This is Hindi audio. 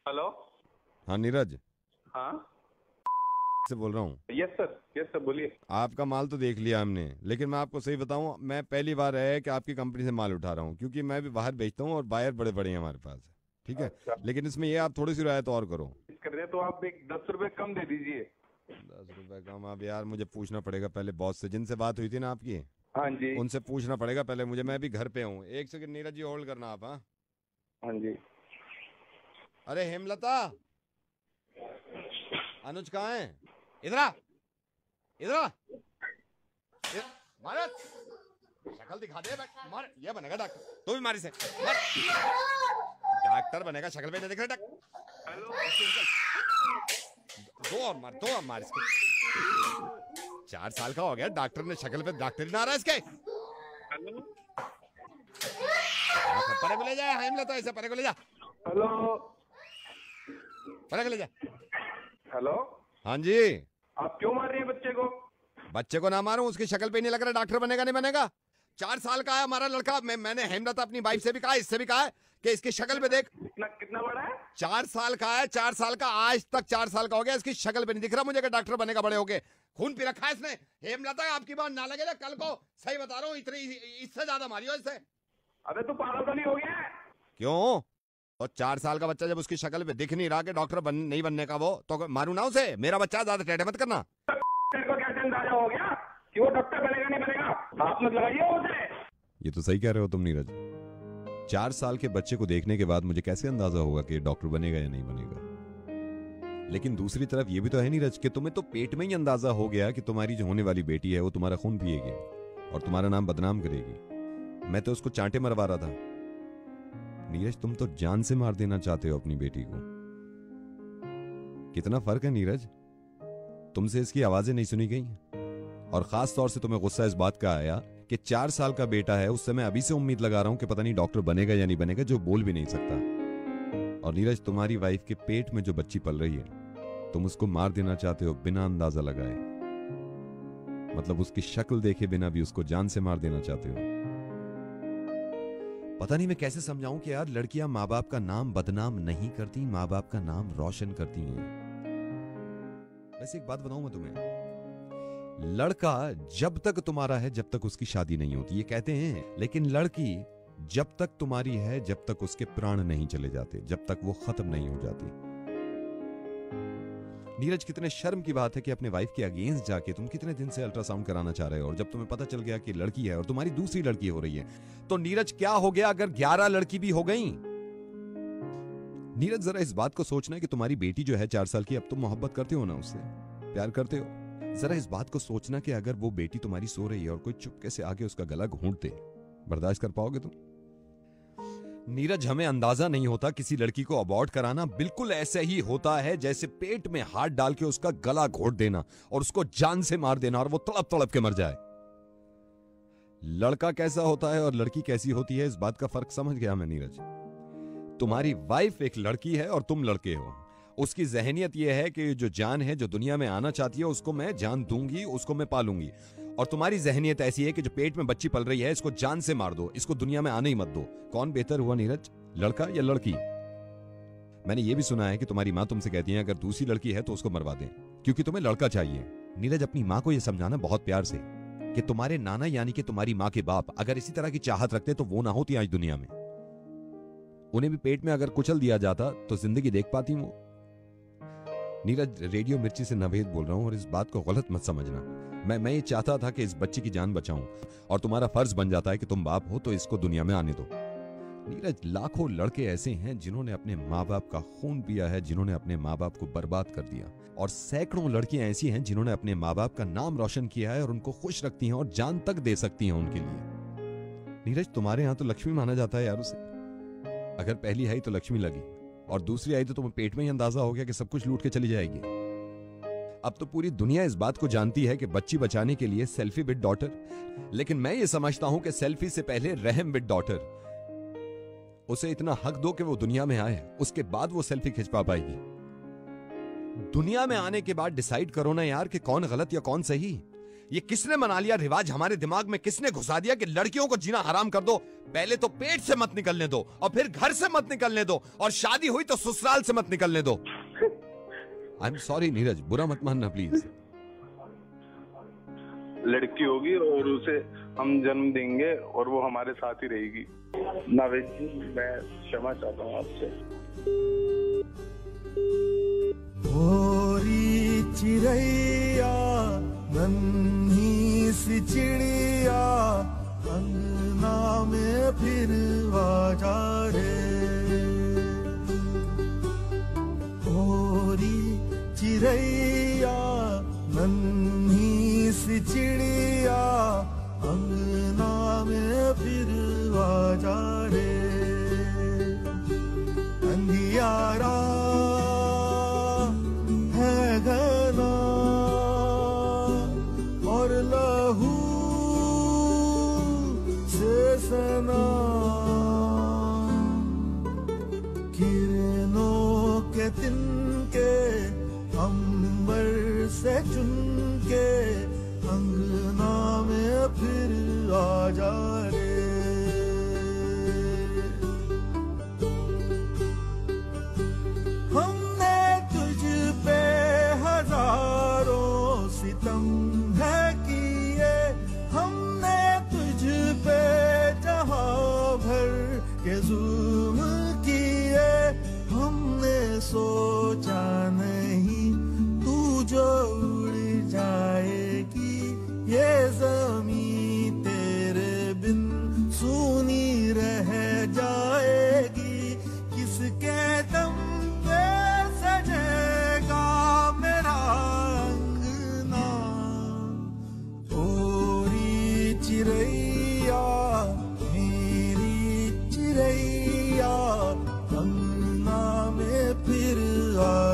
हेलो। हाँ नीरज हाँ से बोल रहा हूँ। यस सर बोलिए। आपका माल तो देख लिया हमने, लेकिन मैं आपको सही बताऊँ, मैं पहली बार है कि आपकी कंपनी से माल उठा रहा हूँ, क्योंकि मैं भी बाहर बेचता हूँ और बायर बड़े बड़े हैं हमारे पास। ठीक है, अच्छा, लेकिन इसमें ये आप थोड़ी सी रियायत और करो। कर रहे हैं तो आप एक 10 रुपए कम दे दीजिए। 10 रुपए कम? अब यार मुझे पूछना पड़ेगा पहले बॉस से, जिनसे बात हुई थी ना आपकी, हाँ जी। उनसे पूछना पड़ेगा पहले मुझे। मैं अभी घर पे हूँ, एक सेकंड नीरज जी होल्ड करना आप। हाँ, हाँ जी। अरे हेमलता, अनुज कहाँ है? इधर आ, इधर आ। भारत, शक्ल दिखा दे। मार, ये बनेगा डॉक्टर, तू भी मारी से मार। डॉक्टर बनेगा, शक्ल पे नहीं दिख रहा। हेलो। दो और मार इसके। 4 साल का हो गया, डॉक्टर ने शक्ल पे डॉक्टर ही ना आ रहा इसके। हेलो। परे को ले जा, हेमलता ऐसे परे को ले जा, हेलो। परे को ले जा। हेलो। हाँ जी। आप क्यों मार रहे हैं बच्चे को? बच्चे को ना मारूं, उसकी शक्ल पे नहीं लग रहा डॉक्टर बनेगा नहीं बनेगा। 4 साल का है हमारा लड़का। मैंने हेमलता अपनी वाइफ से भी कहा, इससे भी कहा है कि इसकी शक्ल पे देख। कितना कितना बड़ा है? 4 साल का है, 4 साल का, आज तक 4 साल का हो गया, इसकी शक्ल पे नहीं दिख रहा मुझे कि डॉक्टर बनेगा बड़े होके। खून पी रखा है इसने। हेमलता आपकी बात ना लगे ना कल को, सही बता रहा हूँ, इतनी इससे ज्यादा मारियो इससे। अबे तू पागल तो नहीं हो गया है? क्यों? और 4 साल का बच्चा जब उसकी शक्ल पे दिख नहीं रहा कि डॉक्टर नहीं बनने का वो, तो मारू ना उसे? मेरा बच्चा, ज्यादा टेढ़े मत करना। तेरे को कैसे अंदाजा हो गया कि वो डॉक्टर बनेगा नहीं बनेगा? हाथ मत लगाइए उसे। ये तो सही कह रहे हो तुम नीरज। 4 साल के बच्चे को देखने के बाद मुझे कैसे अंदाजा होगा कि डॉक्टर बनेगा या नहीं बनेगा? लेकिन दूसरी तरफ ये भी तो है नीरज कि तुम्हें तो पेट में ही अंदाजा हो गया कि तुम्हारी जो होने वाली बेटी है वो तुम्हारा खून पिएगी और तुम्हारा नाम बदनाम करेगी। मैं तो उसको चांटे मरवा रहा था। नीरज, तुम तो जान से मार देना चाहते हो अपनी बेटी को। कितना फर्क है नीरज। तुमसे इसकी आवाजें नहीं सुनी गई, और खास तौर से तुम्हें गुस्सा इस बात का आया कि 4 साल का बेटा है, उससे मैं अभी से उम्मीद लगा रहा हूं कि पता नहीं डॉक्टर बनेगा या नहीं बनेगा, जो बोल भी नहीं सकता। और नीरज, तुम्हारी वाइफ के पेट में जो बच्ची पल रही है, तुम उसको मार देना चाहते हो बिना अंदाजा लगाए। मतलब उसकी शक्ल देखे बिना भी उसको जान से मार देना चाहते हो। पता नहीं मैं कैसे समझाऊं कि यार, लड़कियां माँ बाप का नाम बदनाम नहीं करती, माँ बाप का नाम रोशन करती हैं। वैसे एक बात बताऊं मैं तुम्हें, लड़का जब तक तुम्हारा है जब तक उसकी शादी नहीं होती, ये कहते हैं, लेकिन लड़की जब तक तुम्हारी है जब तक उसके प्राण नहीं चले जाते, जब तक वो खत्म नहीं हो जाती। नीरज, कितने शर्म की बात है कि अपने वाइफ के अगेंस्ट जाके तुम कितने दिन से अल्ट्रासाउंड कराना चाह रहे हो, और जब तुम्हें पता चल गया कि लड़की है और तुम्हारी दूसरी लड़की हो रही है, तो नीरज क्या हो गया अगर 11 लड़की भी हो गई? नीरज, जरा इस बात को सोचना कि तुम्हारी बेटी जो है 4 साल की, अब तुम मोहब्बत करते हो ना उससे, प्यार करते हो। जरा इस बात को सोचना कि अगर वो बेटी तुम्हारी सो रही है और कोई चुपके से आके उसका गला घूंट दे, बर्दाश्त कर पाओगे तुम? नीरज, हमें अंदाजा नहीं होता, किसी लड़की को अबॉर्ट कराना बिल्कुल ऐसे ही होता है जैसे पेट में हाथ डाल के उसका गला घोट देना और उसको जान से मार देना और वो तड़प तड़प के मर जाए। लड़का कैसा होता है और लड़की कैसी होती है, इस बात का फर्क समझ गया मैं नीरज। तुम्हारी वाइफ एक लड़की है और तुम लड़के हो। उसकी जहनियत यह है कि जो जान है, जो दुनिया में आना चाहती है, उसको मैं जान दूंगी, उसको मैं पालूंगी। और तुम्हारी जहनियत ऐसी है कि जो पेट में बच्ची पल रही है, इसको जान से मार दो, इसको दुनिया में आने ही मत दो। कौन बेहतर हुआ नीरज, लड़का या लड़की? मैंने ये भी सुना है कि तुम्हारी माँ तुमसे कहती है अगर दूसरी लड़की है तो उसको मरवा दें, क्योंकि तुम्हें लड़का चाहिए। नीरज, अपनी माँ को यह समझाना बहुत प्यार से कि तुम्हारे नाना यानी कि तुम्हारी माँ के बाप अगर इसी तरह की चाहत रखते तो वो ना होती आज दुनिया में। उन्हें भी पेट में अगर कुचल दिया जाता तो जिंदगी देख पाती वो। नीरज, रेडियो मिर्ची से नवेद बोल रहा हूं और इस बात को गलत मत समझना। मैं ये चाहता था कि इस बच्ची की जान बचाऊं, और तुम्हारा फर्ज बन जाता है कि तुम बाप हो तो इसको दुनिया में आने दो। नीरज, लाखों लड़के ऐसे हैं जिन्होंने अपने माँ बाप का खून पिया है, जिन्होंने अपने माँ बाप को बर्बाद कर दिया, और सैकड़ों लड़कियां ऐसी हैं जिन्होंने अपने माँ बाप का नाम रोशन किया है और उनको खुश रखती हैं और जान तक दे सकती हैं उनके लिए। नीरज, तुम्हारे यहाँ तो लक्ष्मी माना जाता है यार उसे। अगर पहली आई तो लक्ष्मी लगी और दूसरी आई तो तुम्हें पेट में ही अंदाजा हो गया कि सब कुछ लूट के चली जाएगी। अब तो पूरी दुनिया इस बात को जानती है कि बच्ची बचाने के लिए सेल्फी विद डॉटर, लेकिन मैं ये समझता हूं कि सेल्फी से पहले रहम विद डॉटर। उसे इतना हक दो कि वो दुनिया में आए, उसके बाद वो सेल्फी खिंच पाएगी। दुनिया में आने के बाद डिसाइड करो ना यार कि कौन गलत या कौन सही। ये किसने मना लिया रिवाज, हमारे दिमाग में किसने घुसा दिया कि लड़कियों को जीना हराम कर दो? पहले तो पेट से मत निकलने दो और फिर घर से मत निकलने दो, और शादी हुई तो ससुराल से मत निकलने दो। आई एम सॉरी नीरज, बुरा मत मानना प्लीज। लड़की होगी और उसे हम जन्म देंगे और वो हमारे साथ ही रहेगी। नावेद जी, मैं क्षमा चाहता हूँ आपसे। होरी चिड़ैया नन्ही सी चिड़िया अंगना में फिर आजा रे। होरी चिड़ैया नन्ही सी चिड़िया अंगना में फिर आजा रे। अंधियारा है घना और लहू से सना, किरणों के तिनके अंबर से चुनके अंगना में फिर आजा रे। हमने तुझ पे हजारों सितम है किए, हमने तुझ पे जहां भर के जुल्म किए। हमने सोचा नहीं तू जो उड़ जाएगी, ये ज़मीं तेरे बिन सूनी रह जाएगी। किसके दम पे सजेगा मेरा अंगना। होरी चिड़ैया मेरी चिड़ैया अंगना में फिर आ